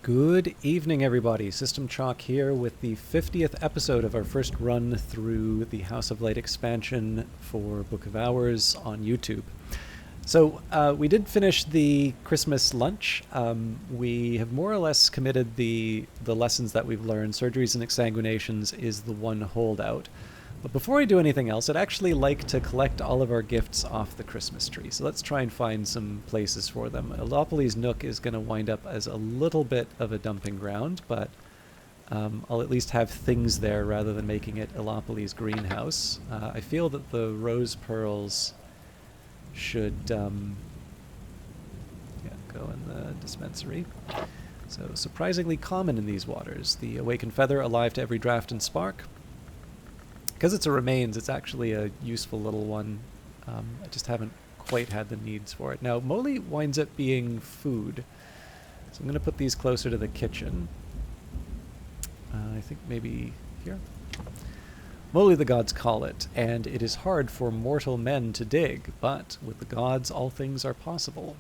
Good evening, everybody. System Chalk here with the 50th episode of our first run through the House of Light expansion for Book of Hours on YouTube. So we did finish the Christmas lunch. We have more or less committed the lessons that we've learned. Surgeries and exsanguinations is the one holdout. But before I do anything else, I'd actually like to collect all of our gifts off the Christmas tree. So let's try and find some places for them. Elopolis Nook is going to wind up as a little bit of a dumping ground, but I'll at least have things there rather than making it Elopolis Greenhouse. I feel that the rose pearls should go in the dispensary. So surprisingly common in these waters. The Awakened Feather, alive to every draft and spark. Because it's a remains, it's actually a useful little one. I just haven't quite had the needs for it. Now, moly winds up being food. So I'm going to put these closer to the kitchen. I think maybe here. Moly the gods call it, and it is hard for mortal men to dig, but with the gods all things are possible.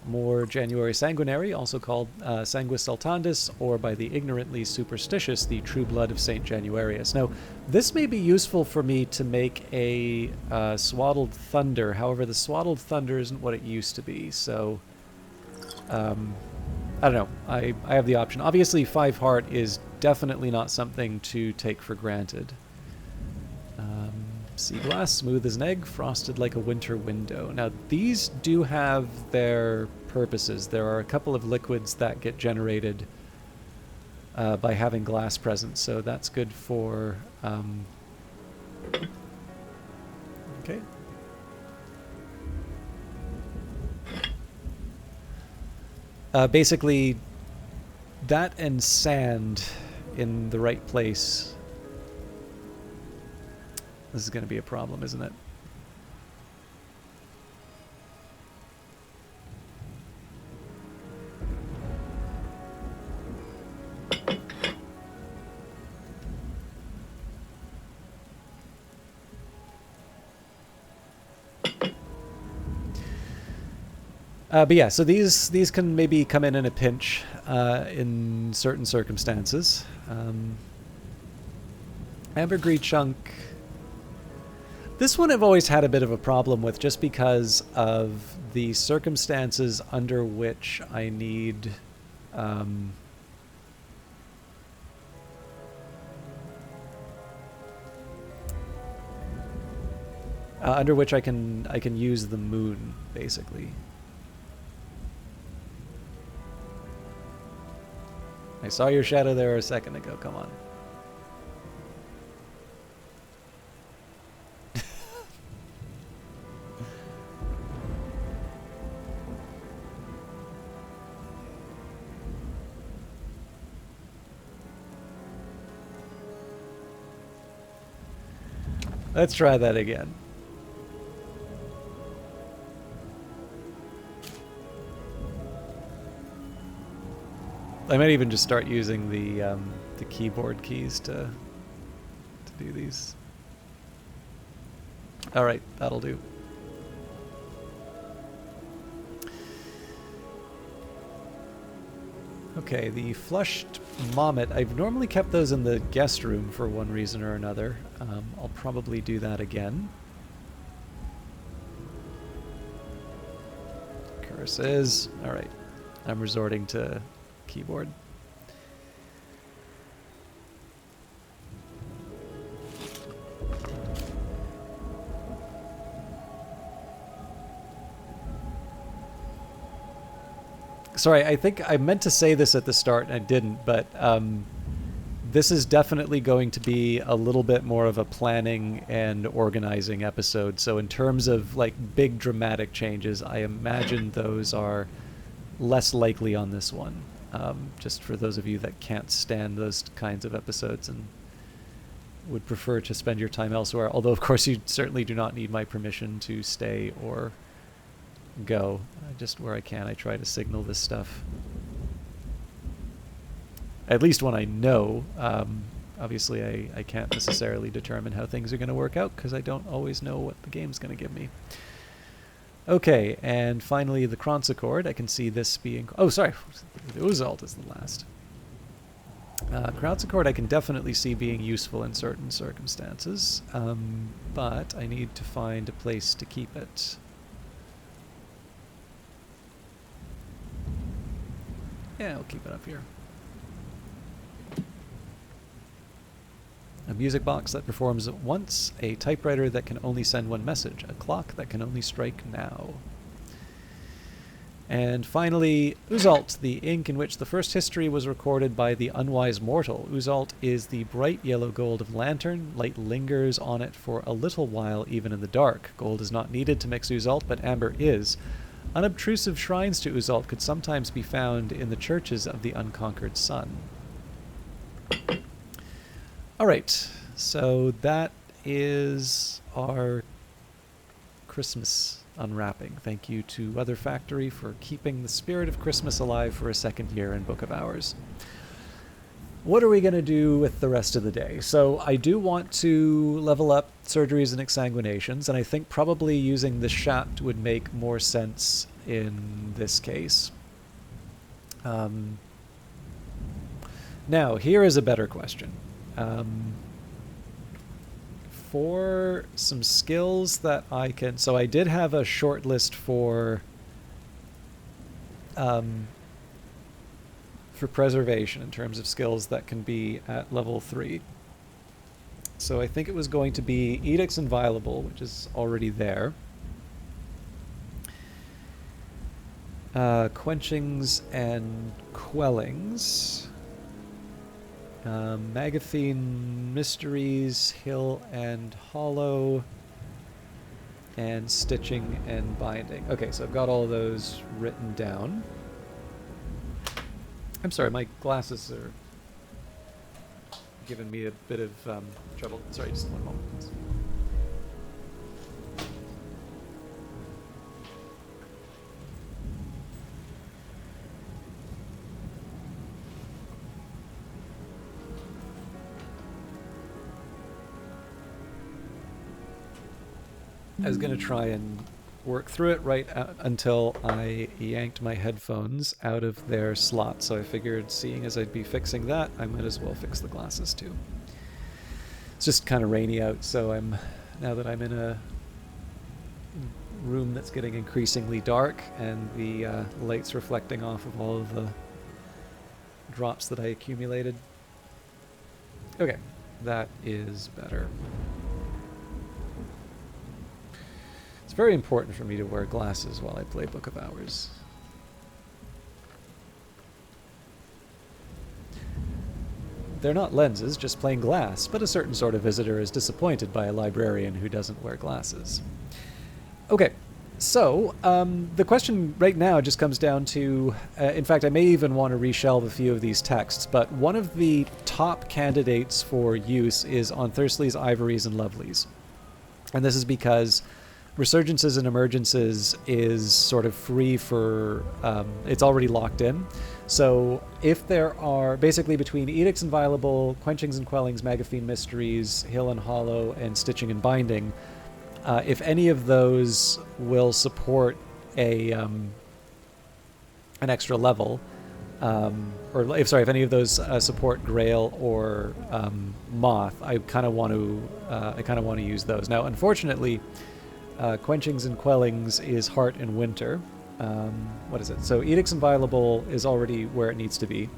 More January sanguinary, also called Sanguis Sultandis, or by the ignorantly superstitious, the true blood of Saint Januarius. Now, this may be useful for me to make a swaddled thunder. However, the swaddled thunder isn't what it used to be, so I don't know. I have the option. Obviously, 5 heart is definitely not something to take for granted. Sea glass, smooth as an egg, frosted like a winter window. Now, these do have their purposes. There are a couple of liquids that get generated by having glass present, so that's good for... okay. Basically, that and sand in the right place. This is going to be a problem, isn't it? But yeah, so these can maybe come in a pinch in certain circumstances. Ambergris chunk. This one I've always had a bit of a problem with just because of the circumstances under which I need under which I can use the moon, basically. I saw your shadow there a second ago, come on. Let's try that again. I might even just start using the keyboard keys to do these. All right, that'll do. Okay, the flushed Mommet. I've normally kept those in the guest room for one reason or another. I'll probably do that again. Curses. All right, I'm resorting to keyboard. Sorry, I think I meant to say this at the start and I didn't, but this is definitely going to be a little bit more of a planning and organizing episode. So in terms of like big dramatic changes, I imagine those are less likely on this one. Just for those of you that can't stand those kinds of episodes and would prefer to spend your time elsewhere. Although, of course, you certainly do not need my permission to stay or go. Just where I can, I try to signal this stuff. At least when I know. Obviously, I can't necessarily determine how things are going to work out because I don't always know what the game's going to give me. Okay, and finally the Kronza chord. I can see this being... Oh, sorry. The Uzalt is the last. Crowds Accord I can definitely see being useful in certain circumstances, but I need to find a place to keep it. Yeah, I'll keep it up here. A music box that performs at once, a typewriter that can only send one message, a clock that can only strike now. And finally, Uzalt, the ink in which the first history was recorded by the unwise mortal. Uzalt is the bright yellow gold of lantern. Light lingers on it for a little while, even in the dark. Gold is not needed to mix Uzalt, but amber is. Unobtrusive shrines to Uzalt could sometimes be found in the churches of the unconquered sun. Alright, so that is our Christmas unwrapping. Thank you to Weather Factory for keeping the spirit of Christmas alive for a second year in Book of Hours. What are we going to do with the rest of the day? So I do want to level up surgeries and exsanguinations, and I think probably using the shaft would make more sense in this case. Now, here is a better question. For some skills that I can... So I did have a short list for preservation in terms of skills that can be at level 3. So I think it was going to be Edicts Inviolable, which is already there. Quenchings and Quellings. Magathene Mysteries, Hill and Hollow, and Stitching and Binding. Okay, so I've got all those written down. I'm sorry, my glasses are giving me a bit of trouble. Sorry, just one moment, please. I was going to try and work through it right until I yanked my headphones out of their slot, so I figured, seeing as I'd be fixing that, I might as well fix the glasses too. It's just kind of rainy out, so now that I'm in a room that's getting increasingly dark and the light's reflecting off of all of the drops that I accumulated. Okay, that is better. It's very important for me to wear glasses while I play Book of Hours. They're not lenses, just plain glass, but a certain sort of visitor is disappointed by a librarian who doesn't wear glasses. Okay, so the question right now just comes down to, in fact, I may even want to reshelve a few of these texts, but one of the top candidates for use is on Thursley's Ivories and Lovelies. And this is because Resurgences and Emergences is sort of free for, it's already locked in. So if there are, basically between Edicts Inviolable, Quenchings and Quellings, Magathene Mysteries, Hill and Hollow, and Stitching and Binding, if any of those will support an extra level, if any of those support Grail or Moth, I kind of want to use those. Now, unfortunately, Quenchings and Quellings is Heart and Winter. What is it? So Edicts Inviolable is already where it needs to be.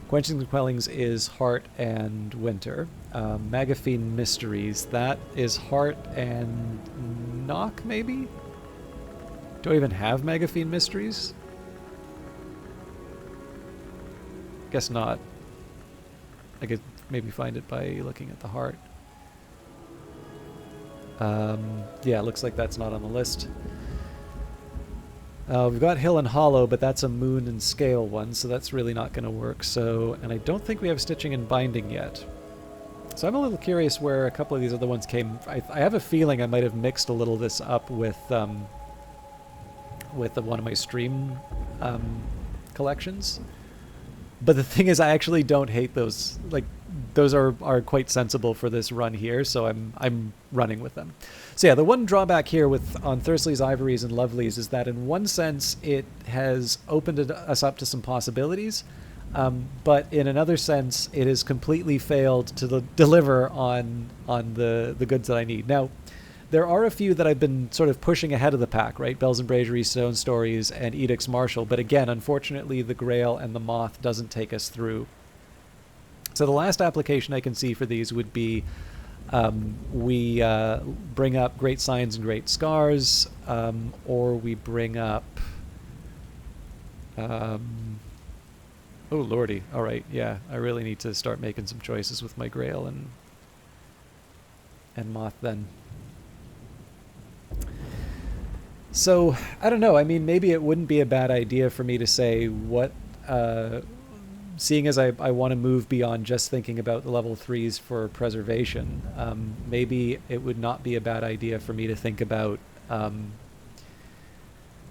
Quenchings and Quellings is Heart and Winter. Magathene Mysteries, that is Heart and Knock, maybe? Do I even have Magathene Mysteries? Guess not. I could maybe find it by looking at the heart. Yeah, it looks like that's not on the list. We've got Hill and Hollow, but that's a Moon and Scale one, so that's really not going to work. So, and I don't think we have Stitching and Binding yet. So I'm a little curious where a couple of these other ones came. I have a feeling I might have mixed a little this up with one of my stream collections. But the thing is, I actually don't hate those. Like, those are quite sensible for this run here, so I'm running with them. So yeah, the one drawback here with on Thursley's Ivories and Lovelies is that in one sense it has opened us up to some possibilities, but in another sense it has completely failed to deliver on the goods that I need. Now, there are a few that I've been sort of pushing ahead of the pack, right? Bells and Brazieri, Stone Stories, and Edicts Martial. But again, unfortunately, the Grail and the Moth doesn't take us through. So the last application I can see for these would be we bring up Great Signs and Great Scars, or we bring up... oh, lordy. All right, yeah. I really need to start making some choices with my Grail and Moth then. So, I don't know. I mean, maybe it wouldn't be a bad idea for me to say what, seeing as I want to move beyond just thinking about the level 3s for preservation, maybe it would not be a bad idea for me to think about,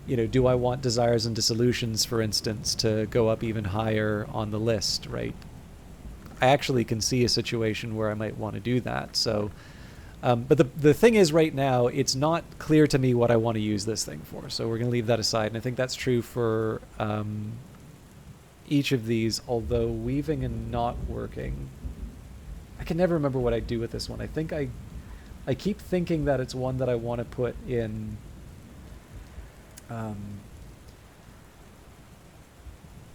do I want Desires and Dissolutions, for instance, to go up even higher on the list, right? I actually can see a situation where I might want to do that, so... but the thing is, right now, it's not clear to me what I want to use this thing for. So we're going to leave that aside. And I think that's true for each of these, although weaving and not working. I can never remember what I do with this one. I think I keep thinking that it's one that I want to put in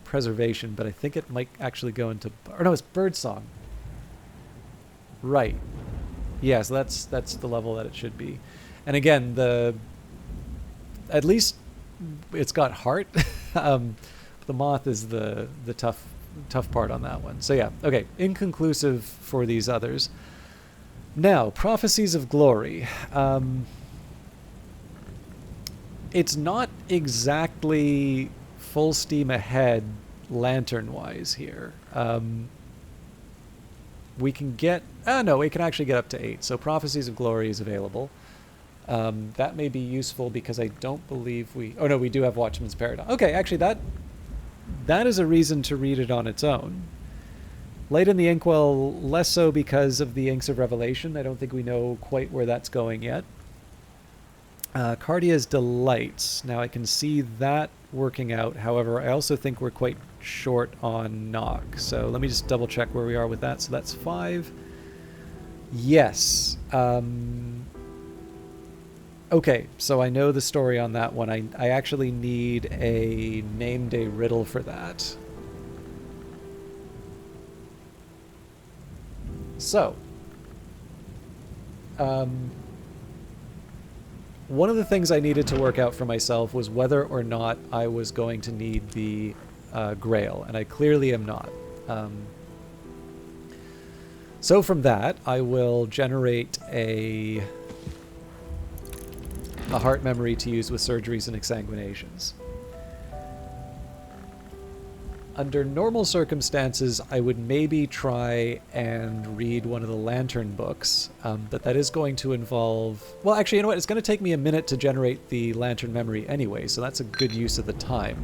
preservation, but I think it might actually go into... Or no, it's Birdsong. Right. Yeah, so that's the level that it should be. And again, at least it's got heart. The Moth is the tough part on that one. So yeah, okay, inconclusive for these others. Now, Prophecies of Glory. It's not exactly full steam ahead lantern-wise here. We can get... no, we can actually get up to 8. So Prophecies of Glory is available. That may be useful because I don't believe we... Oh, no, we do have Watchman's Paradox. Okay, actually, that is a reason to read it on its own. Light in the Inkwell, less so because of the Inks of Revelation. I don't think we know quite where that's going yet. Cardia's Delights. Now, I can see that working out. However, I also think we're quite short on knock. So let me just double check where we are with that. So that's 5. Yes. Okay, so I know the story on that one. I actually need a name day riddle for that. So, one of the things I needed to work out for myself was whether or not I was going to need the Grail, and I clearly am not. So from that, I will generate a heart memory to use with surgeries and exsanguinations. Under normal circumstances, I would maybe try and read one of the Lantern books, but that is going to involve... Well, actually, you know what? It's going to take me a minute to generate the Lantern memory anyway, so that's a good use of the time.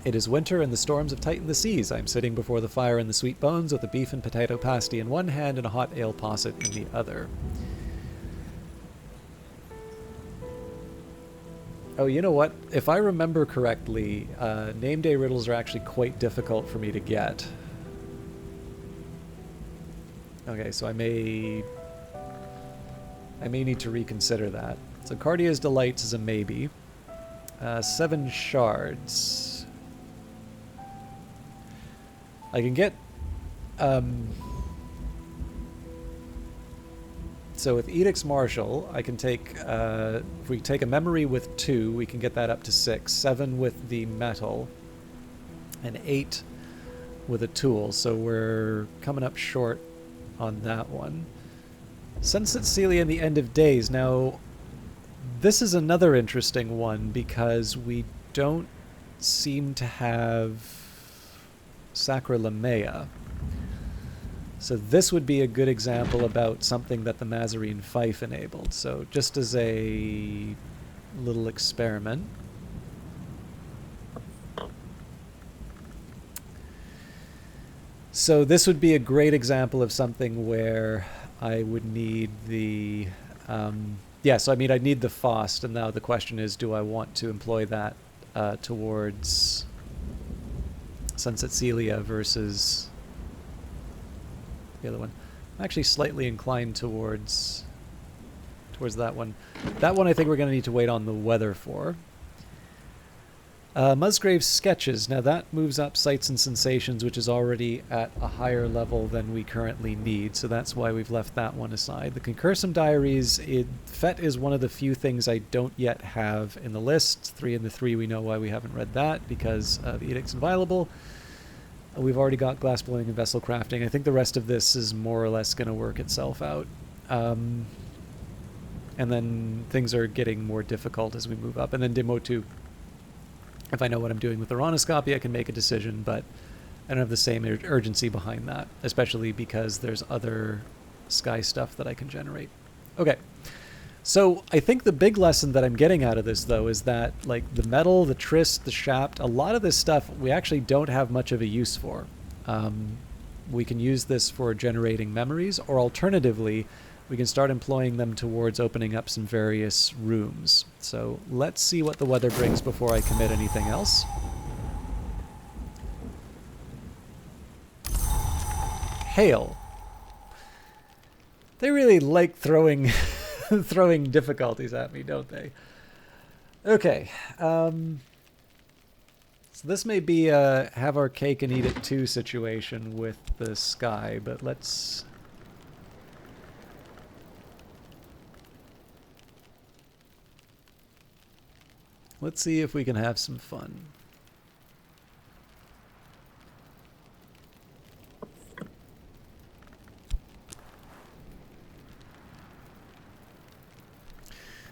It is winter and the storms have tightened the seas. I am sitting before the fire in the sweet bones with a beef and potato pasty in one hand and a hot ale posset in the other. Oh, you know what? If I remember correctly, name day riddles are actually quite difficult for me to get. Okay, so I may need to reconsider that. So Cardia's Delights is a maybe. 7 shards. I can get... So with Edicts Martial, I can take... if we take a memory with 2, we can get that up to 6. 7 with the metal. And 8 with a tool. So we're coming up short on that one. Sunset Celia and the End of Days. Now, this is another interesting one because we don't seem to have Sacralamea. So this would be a good example about something that the Mazarine Fife enabled. So just as a little experiment. So this would be a great example of something where I would need the... yeah, so I mean, I'd need the Faust, and now the question is, do I want to employ that towards Sunset Celia versus the other one? I'm actually slightly inclined towards that one. That one I think we're going to need to wait on the weather for. Musgrave's Sketches. Now that moves up Sights and Sensations, which is already at a higher level than we currently need, so that's why we've left that one aside. The Concursum Diaries, Fet is one of the few things I don't yet have in the list. 3 and the 3, we know why we haven't read that, because the Edict's Inviolable. We've already got Glass Blowing and Vessel Crafting. I think the rest of this is more or less going to work itself out. And then things are getting more difficult as we move up. And then Demotu. If I know what I'm doing with the Ronoscopy, I can make a decision, but I don't have the same urgency behind that, especially because there's other sky stuff that I can generate. Okay, so I think the big lesson that I'm getting out of this, though, is that like the metal, the Trist, the Shapt, a lot of this stuff we actually don't have much of a use for. We can use this for generating memories, or alternatively, we can start employing them towards opening up some various rooms. So let's see what the weather brings before I commit anything else. Hail. They really like throwing throwing difficulties at me, don't they? Okay. So this may be a have our cake and eat it too situation with the sky, but let's... Let's see if we can have some fun.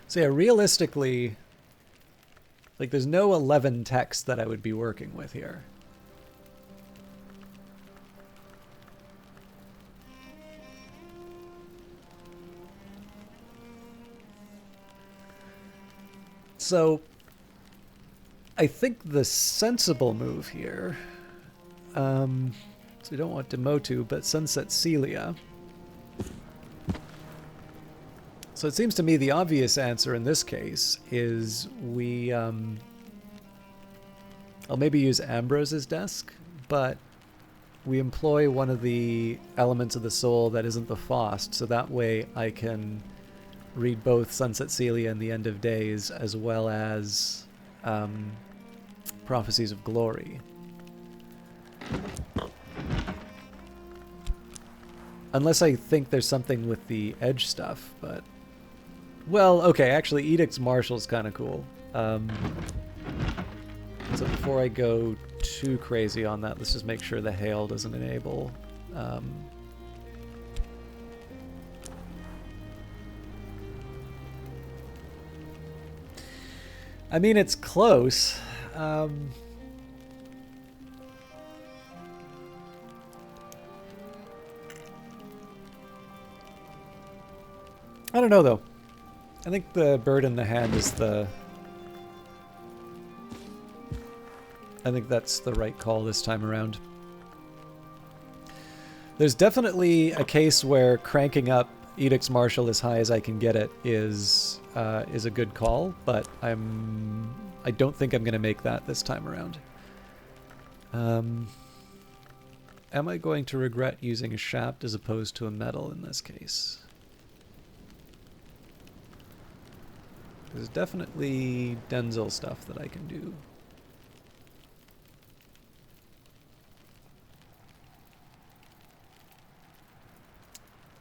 So yeah, realistically, like there's no 11 text that I would be working with here. So I think the sensible move here, so we don't want Demotu, but Sunset Celia. So it seems to me the obvious answer in this case is we, I'll maybe use Ambrose's desk, but we employ one of the elements of the soul that isn't the Faust, so that way I can read both Sunset Celia and the End of Days, as well as Prophecies of Glory. Unless I think there's something with the edge stuff, but... Well, okay, actually, Edict's Martial's kind of cool. So before I go too crazy on that, let's just make sure the hail doesn't enable. I mean, it's close. I don't know, though. I think the bird in the hand is the... I think that's the right call this time around. There's definitely a case where cranking up Edict's Martial as high as I can get it is a good call, but I don't think I'm going to make that this time around. Am I going to regret using a shaft as opposed to a metal in this case? There's definitely Denzel stuff that I can do.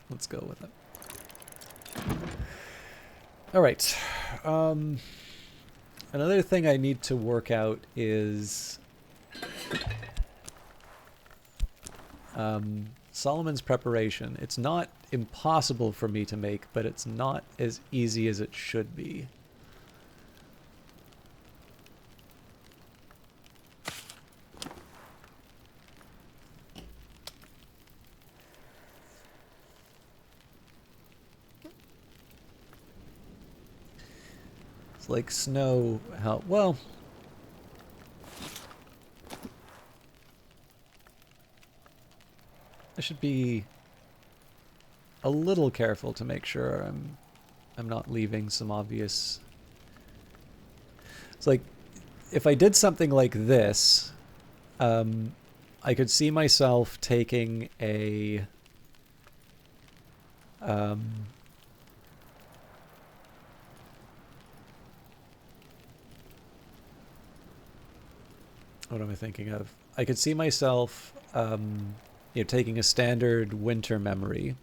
Let's go with it. All right. Another thing I need to work out is Solomon's Preparation. It's not impossible for me to make, but it's not as easy as it should be. It's like snow, how, well... I should be a little careful to make sure I'm not leaving some obvious... It's like, if I did something like this, I could see myself taking a... what am I thinking of? I could see myself, taking a standard winter memory.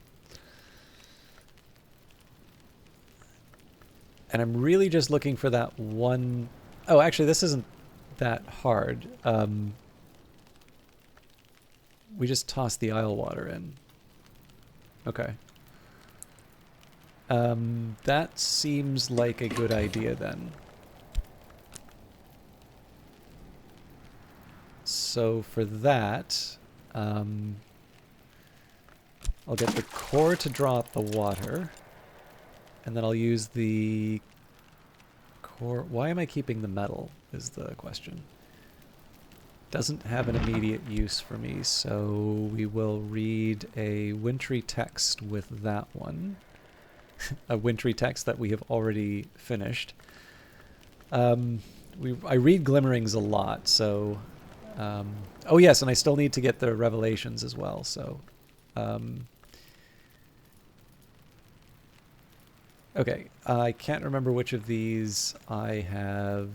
And I'm really just looking for that one... Oh, actually, this isn't that hard. We just toss the Isle water in. Okay. That seems like a good idea then. So for that, I'll get the core to draw up the water, and then I'll use the core... Why am I keeping the metal is the question. Doesn't have an immediate use for me, so we will read a wintry text with that one. A wintry text that we have already finished. I read Glimmerings a lot, so... oh yes, and I still need to get the Revelations as well, so... okay, I can't remember which of these I have...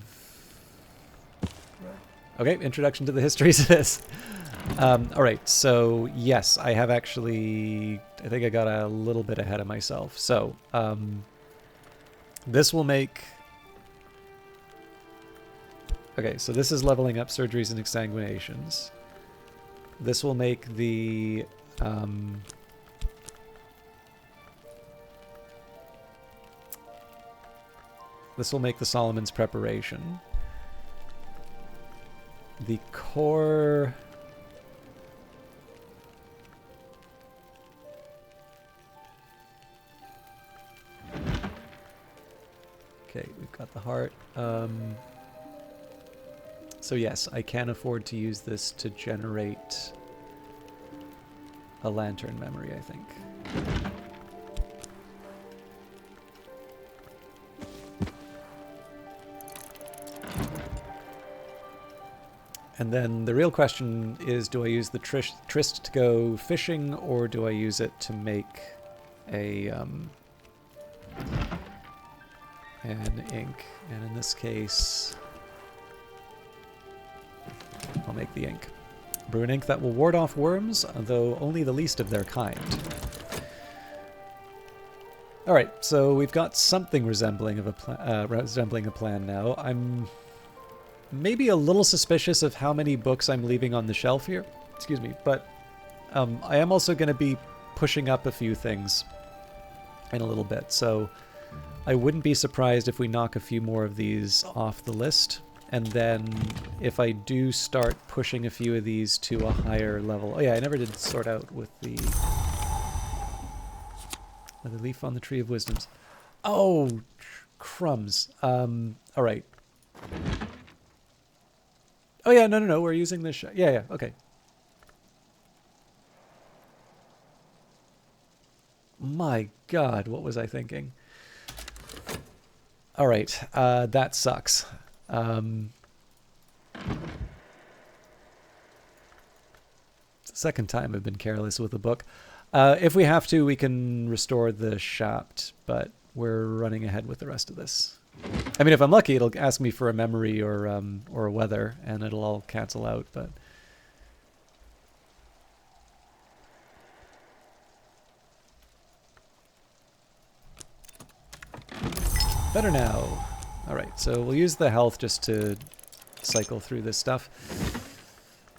Okay, introduction to the histories of this. Alright, so yes, I have actually... I think I got a little bit ahead of myself. So, this will make... Okay, so this is leveling up surgeries and exsanguinations. This will make the... this will make the Solomon's Preparation. The core... Okay, we've got the heart. So yes, I can afford to use this to generate a lantern memory, I think. And then the real question is, do I use the Tryst to go fishing, or do I use it to make a an ink? And in this case, I'll make the ink. Brew an ink that will ward off worms, though only the least of their kind. All right, so we've got something resembling a plan now. I'm maybe a little suspicious of how many books I'm leaving on the shelf here. Excuse me, but I am also going to be pushing up a few things in a little bit, so I wouldn't be surprised if we knock a few more of these off the list. And then if I do start pushing a few of these to a higher level... Oh yeah, I never did sort out with the leaf on the Tree of Wisdoms. Oh, crumbs. All right. Oh yeah, no, we're using this... Yeah, okay. My God, what was I thinking? All right, that sucks. It's the second time I've been careless with a book. If we have to, we can restore the shaft, but we're running ahead with the rest of this. I mean, if I'm lucky, it'll ask me for a memory or a weather, and it'll all cancel out, but... Better now. Alright, so we'll use the health just to cycle through this stuff.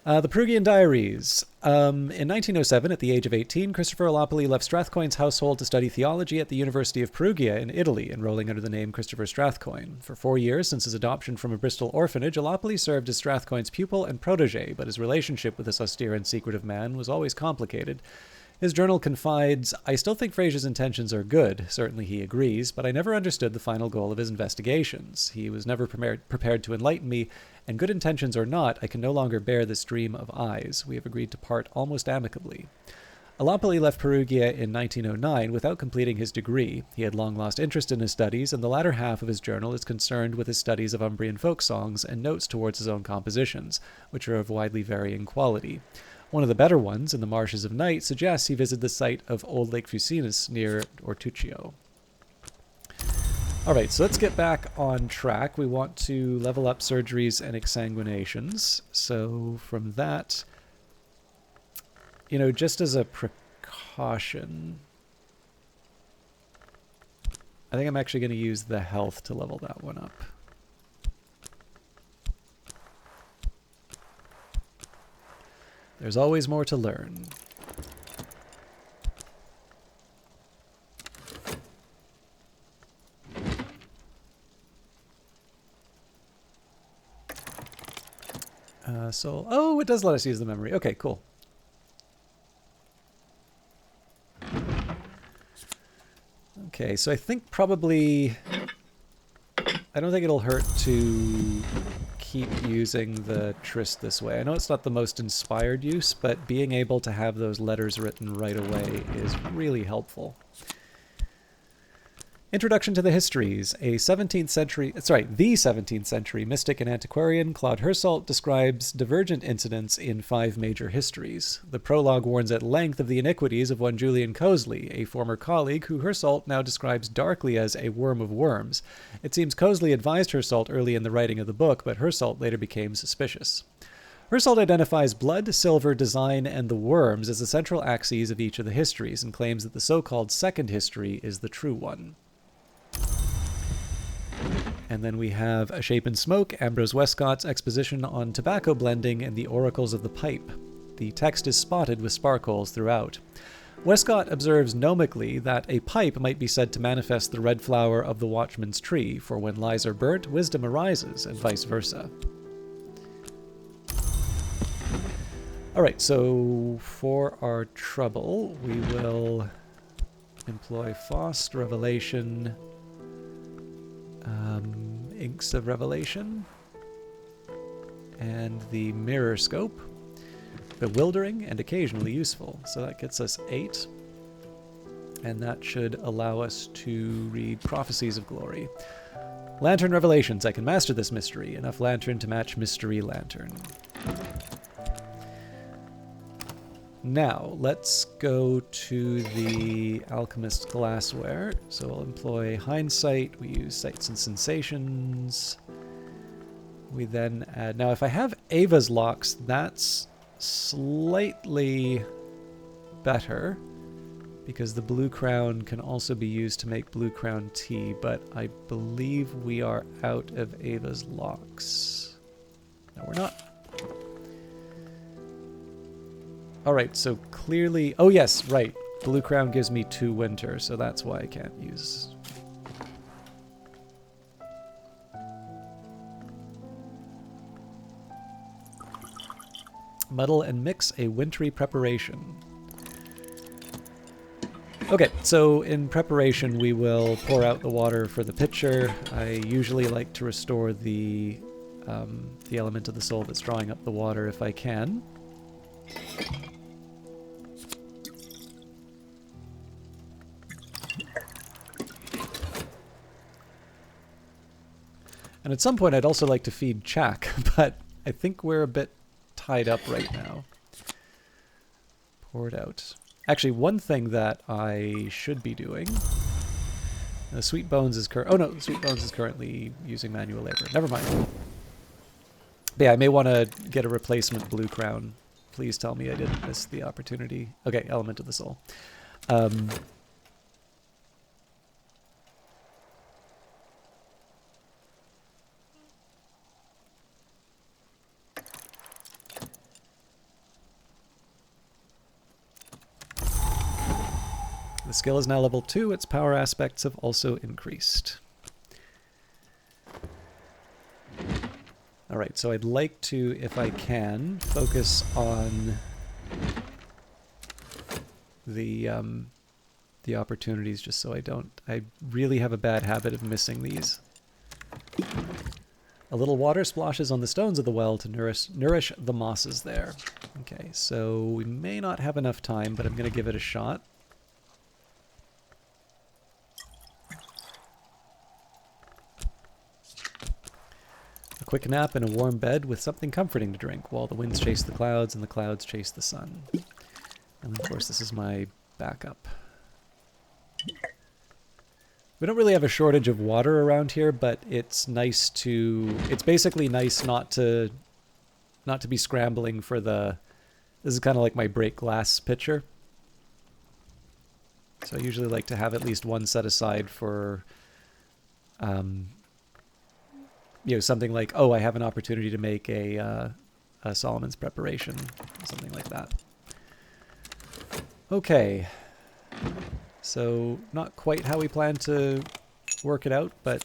The Perugian Diaries. In 1907, at the age of 18, Christopher Olopoli left Strathcoyne's household to study theology at the University of Perugia in Italy, enrolling under the name Christopher Strathcoyne. For 4 years since his adoption from a Bristol orphanage, Olopoli served as Strathcoyne's pupil and protege, but his relationship with this austere and secretive man was always complicated. His journal confides, "I still think Fraser's intentions are good, certainly he agrees, but I never understood the final goal of his investigations. He was never prepared to enlighten me, and good intentions or not, I can no longer bear this dream of eyes. We have agreed to part almost amicably." Alampoli left Perugia in 1909 without completing his degree. He had long lost interest in his studies, and the latter half of his journal is concerned with his studies of Umbrian folk songs and notes towards his own compositions, which are of widely varying quality. One of the better ones, In the Marshes of Night, suggests he visited the site of Old Lake Fucinus near Ortuccio. Alright, so let's get back on track. We want to level up surgeries and exsanguinations. So from that, you know, just as a precaution, I think I'm actually going to use the health to level that one up. There's always more to learn. Oh, it does let us use the memory. Okay, cool. Okay, so I think probably, I don't think it'll hurt to keep using the Tryst this way. I know it's not the most inspired use, but being able to have those letters written right away is really helpful. Introduction to the Histories. The 17th century mystic and antiquarian Claude Hersault describes divergent incidents in 5 major histories. The prologue warns at length of the iniquities of one Julian Cosley, a former colleague who Hersault now describes darkly as a worm of worms. It seems Cosley advised Hersault early in the writing of the book, but Hersault later became suspicious. Hersault identifies blood, silver, design, and the worms as the central axes of each of the histories, and claims that the so-called second history is the true one. And then we have A Shape in Smoke, Ambrose Westcott's exposition on tobacco blending and the oracles of the pipe. The text is spotted with sparkles throughout. Westcott observes gnomically that a pipe might be said to manifest the red flower of the watchman's tree, for when lies are burnt, wisdom arises, and vice versa. Alright, so for our trouble, we will employ Faust, Revelation, Inks of Revelation, and the Mirror Scope. Bewildering and occasionally useful. So that gets us 8. And that should allow us to read Prophecies of Glory. Lantern Revelations. I can master this mystery. Enough lantern to match mystery lantern. Now, let's go to the Alchemist Glassware. So we'll employ Hindsight. We use Sights and Sensations. We then add... Now, if I have Ava's locks, that's slightly better, because the Blue Crown can also be used to make Blue Crown tea, but I believe we are out of Ava's locks. No, we're not. Alright, so clearly... Oh yes, right. Blue Crown gives me 2 winter, so that's why I can't use... Muddle and mix a wintry preparation. Okay, so in preparation we will pour out the water for the pitcher. I usually like to restore the element of the soul that's drawing up the water if I can. And at some point I'd also like to feed Chak, but I think we're a bit tied up right now. Pour it out. Actually, one thing that I should be doing... Sweet Bones is Sweet Bones is currently using manual labor. Never mind. But yeah, I may want to get a replacement Blue Crown. Please tell me I didn't miss the opportunity. Okay, Element of the Soul. The skill is now level 2. Its power aspects have also increased. Alright, so I'd like to, if I can, focus on the opportunities just so I don't... I really have a bad habit of missing these. A little water splashes on the stones of the well to nourish the mosses there. Okay, so we may not have enough time, but I'm going to give it a shot. A quick nap in a warm bed with something comforting to drink while the winds chase the clouds and the clouds chase the sun. And of course, this is my backup. We don't really have a shortage of water around here, but it's nice to... It's basically nice not to be scrambling for the... This is kind of like my break glass pitcher. So I usually like to have at least one set aside for... you know, something like, oh, I have an opportunity to make a Solomon's preparation, something like that. Okay. So, not quite how we planned to work it out, but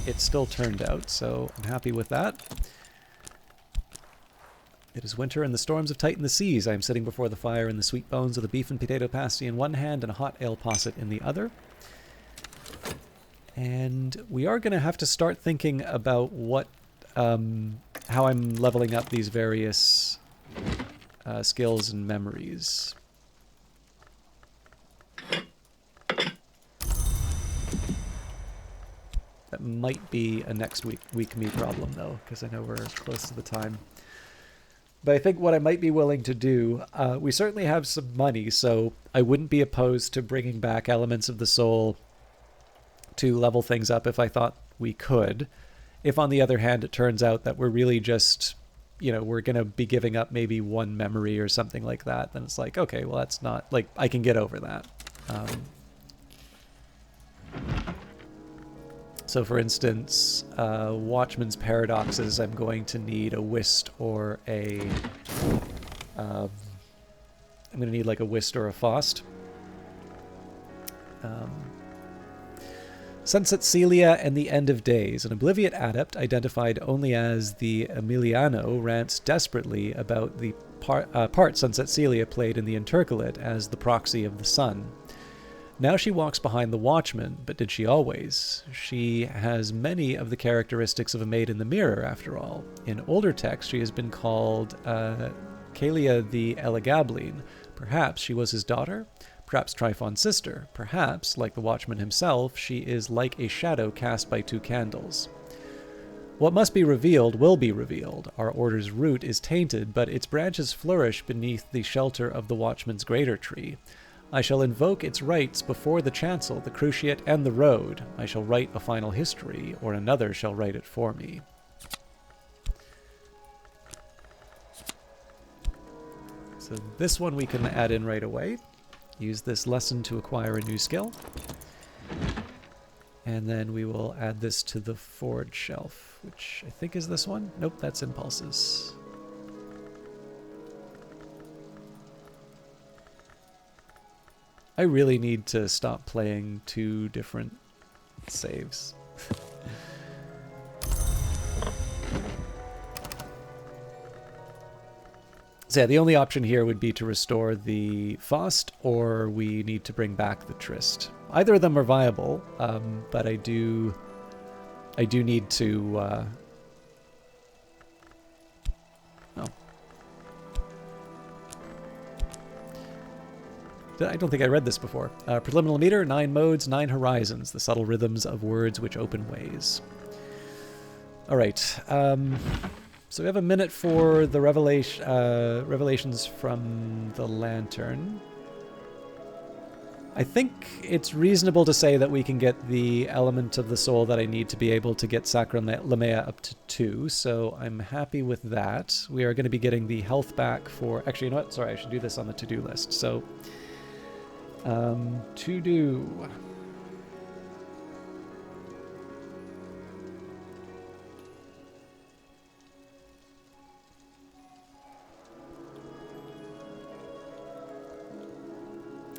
it still turned out, so I'm happy with that. It is winter and the storms have tightened the seas. I am sitting before the fire in the sweet bones of the beef and potato pasty in one hand and a hot ale posset in the other. And we are going to have to start thinking about what, how I'm leveling up these various skills and memories. That might be a next week me problem, though, because I know we're close to the time. But I think what I might be willing to do, we certainly have some money, so I wouldn't be opposed to bringing back elements of the soul to level things up if I thought we could. If, on the other hand, it turns out that we're really just, you know, we're going to be giving up maybe one memory or something like that, then it's like, okay, well, that's not, like, I can get over that. So, for instance, Watchman's Paradoxes, I'm going to need a whist or a... I'm going to need, like, a whist or a Faust. Sunset Celia and the End of Days. An Obliviate adept identified only as the Emiliano rants desperately about the part Sunset Celia played in the Intercalate as the proxy of the sun. Now she walks behind the Watchman, but did she always? She has many of the characteristics of a maid in the mirror, after all. In older texts, she has been called Calia the Elegabline. Perhaps she was his daughter? Perhaps Tryphon's sister. Perhaps, like the Watchman himself, she is like a shadow cast by two candles. What must be revealed will be revealed. Our order's root is tainted, but its branches flourish beneath the shelter of the Watchman's greater tree. I shall invoke its rights before the chancel, the cruciate, and the road. I shall write a final history, or another shall write it for me. So this one we can add in right away. Use this lesson to acquire a new skill. And then we will add this to the forge shelf, which I think is this one. Nope, that's impulses. I really need to stop playing two different saves. So yeah, the only option here would be to restore the Faust, or we need to bring back the Tryst. Either of them are viable, but I do need to... Oh. I don't think I read this before. Preliminal meter, 9 modes, 9 horizons, the subtle rhythms of words which open ways. All right. So we have a minute for the revelations from the Lantern. I think it's reasonable to say that we can get the element of the soul that I need to be able to get Sacra Lamea up to 2, so I'm happy with that. We are going to be getting the health back for... Actually, you know what? Sorry, I should do this on the to-do list. So... to do.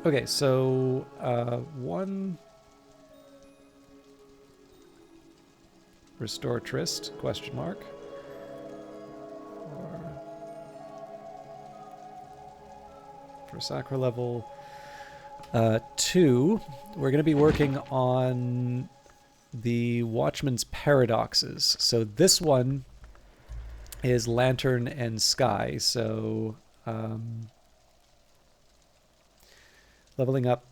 Okay, so, 1... Restore Tryst, question mark. For Sacra level... 2, we're going to be working on the Watchman's Paradoxes. So this one is Lantern and Sky. So leveling up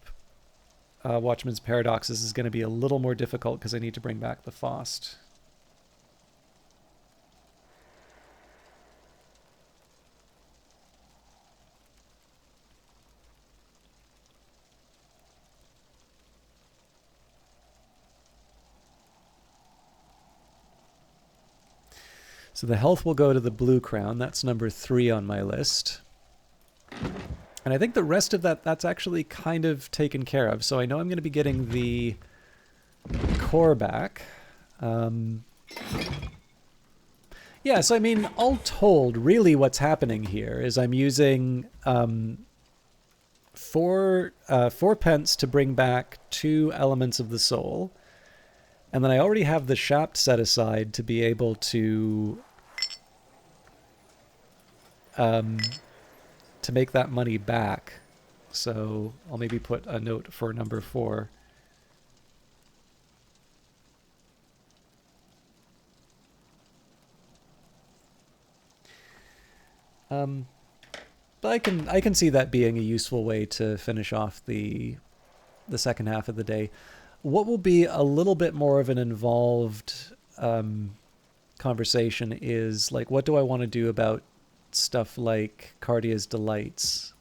Watchman's Paradoxes is going to be a little more difficult because I need to bring back the Faust. So the health will go to the Blue Crown. That's number 3 on my list. And I think the rest of that's actually kind of taken care of. So I know I'm going to be getting the core back. Yeah, so I mean, all told, really what's happening here is I'm using 4 pence to bring back 2 elements of the soul. And then I already have the shaft set aside to be able to make that money back. So I'll maybe put a note for number 4. But I can see that being a useful way to finish off the second half of the day. What will be a little bit more of an involved conversation is, like, what do I want to do about stuff like Cardia's Delights?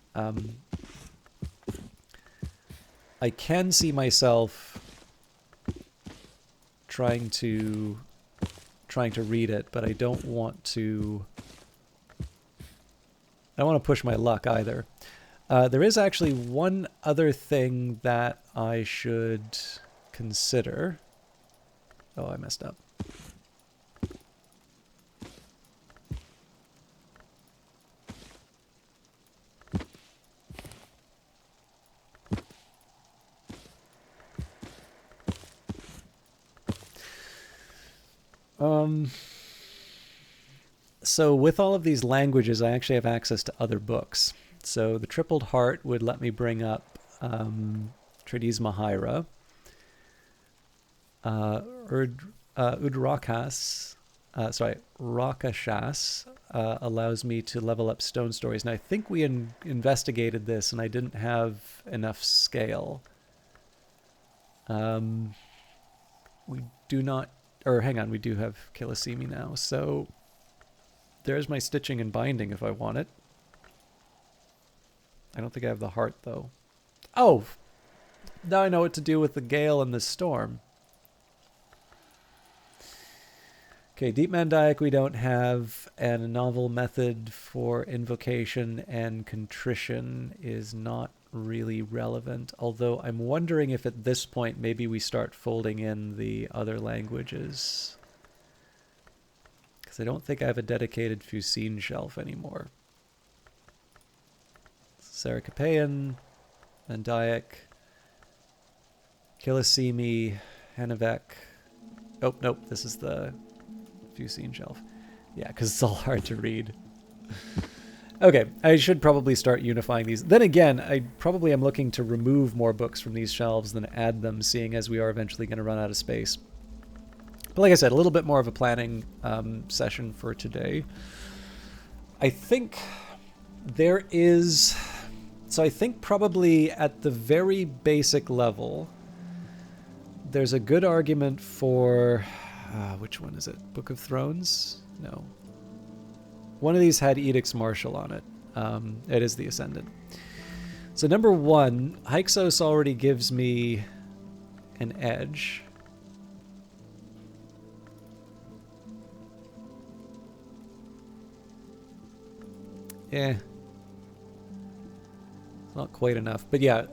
I can see myself trying to read it, but I don't want to push my luck either. There is actually one other thing that I should consider. Oh, I messed up. So with all of these languages, I actually have access to other books. So the Tripled Heart would let me bring up Tradiz Mahira. Rakashas allows me to level up stone stories. Now, I think we investigated this, and I didn't have enough scale. We do not... Or, hang on, we do have Kilisimi now. So, there's my stitching and binding if I want it. I don't think I have the heart, though. Oh! Now I know what to do with the gale and the storm. Okay, Deep Mandiac we don't have, and a novel method for invocation and contrition is not really relevant, although I'm wondering if at this point maybe we start folding in the other languages. Because I don't think I have a dedicated Fusine shelf anymore. Saracapean, Mandiac, Kilisimi, Hanavek. Oh, nope, this is the Fusine shelf. Yeah, because it's all hard to read. Okay, I should probably start unifying these. Then again, I probably am looking to remove more books from these shelves than add them, seeing as we are eventually going to run out of space. But like I said, a little bit more of a planning session for today. I think there is... So I think probably at the very basic level, there's a good argument for... which one is it? Book of Thrones? No. One of these had Edicts Martial on it. It is the Ascendant. So number 1, Hyksos already gives me an edge. It's not quite enough. But yeah,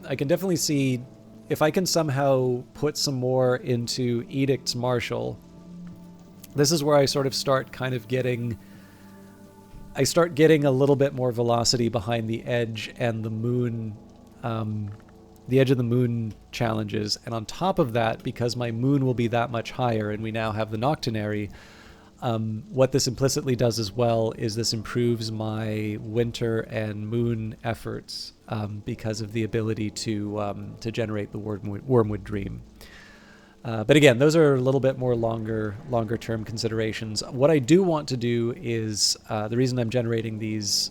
I can definitely see if I can somehow put some more into Edicts Martial. This is where I sort of start kind of getting... I start getting a little bit more velocity behind the edge and the moon, the edge of the moon challenges. And on top of that, because my moon will be that much higher and we now have the Noctonary, what this implicitly does as well is this improves my winter and moon efforts because of the ability to generate the Wormwood Dream. But again, those are a little bit more longer term considerations. What I do want to do is the reason I'm generating these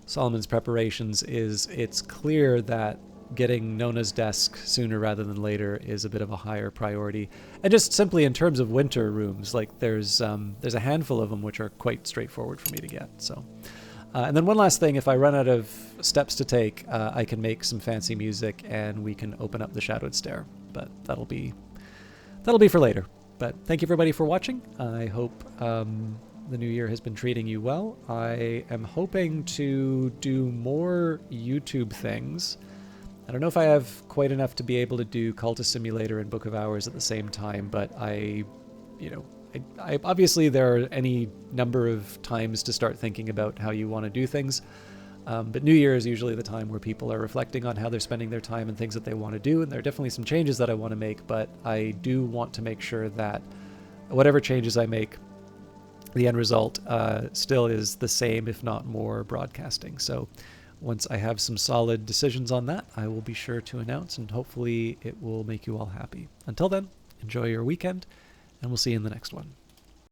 Solomon's preparations is it's clear that getting Nona's desk sooner rather than later is a bit of a higher priority. And just simply in terms of winter rooms, like there's a handful of them which are quite straightforward for me to get. So, and then one last thing, if I run out of steps to take, I can make some fancy music and we can open up the Shadowed Stair. But that'll be for later. But thank you everybody for watching. I hope the new year has been treating you well. I am hoping to do more YouTube things. I don't know if I have quite enough to be able to do Cultist Simulator and Book of Hours at the same time, but I obviously there are any number of times to start thinking about how you want to do things. But New Year is usually the time where people are reflecting on how they're spending their time and things that they want to do, and there are definitely some changes that I want to make, but I do want to make sure that whatever changes I make, the end result still is the same, if not more, broadcasting. So once I have some solid decisions on that, I will be sure to announce, and hopefully it will make you all happy. Until then, enjoy your weekend, and we'll see you in the next one.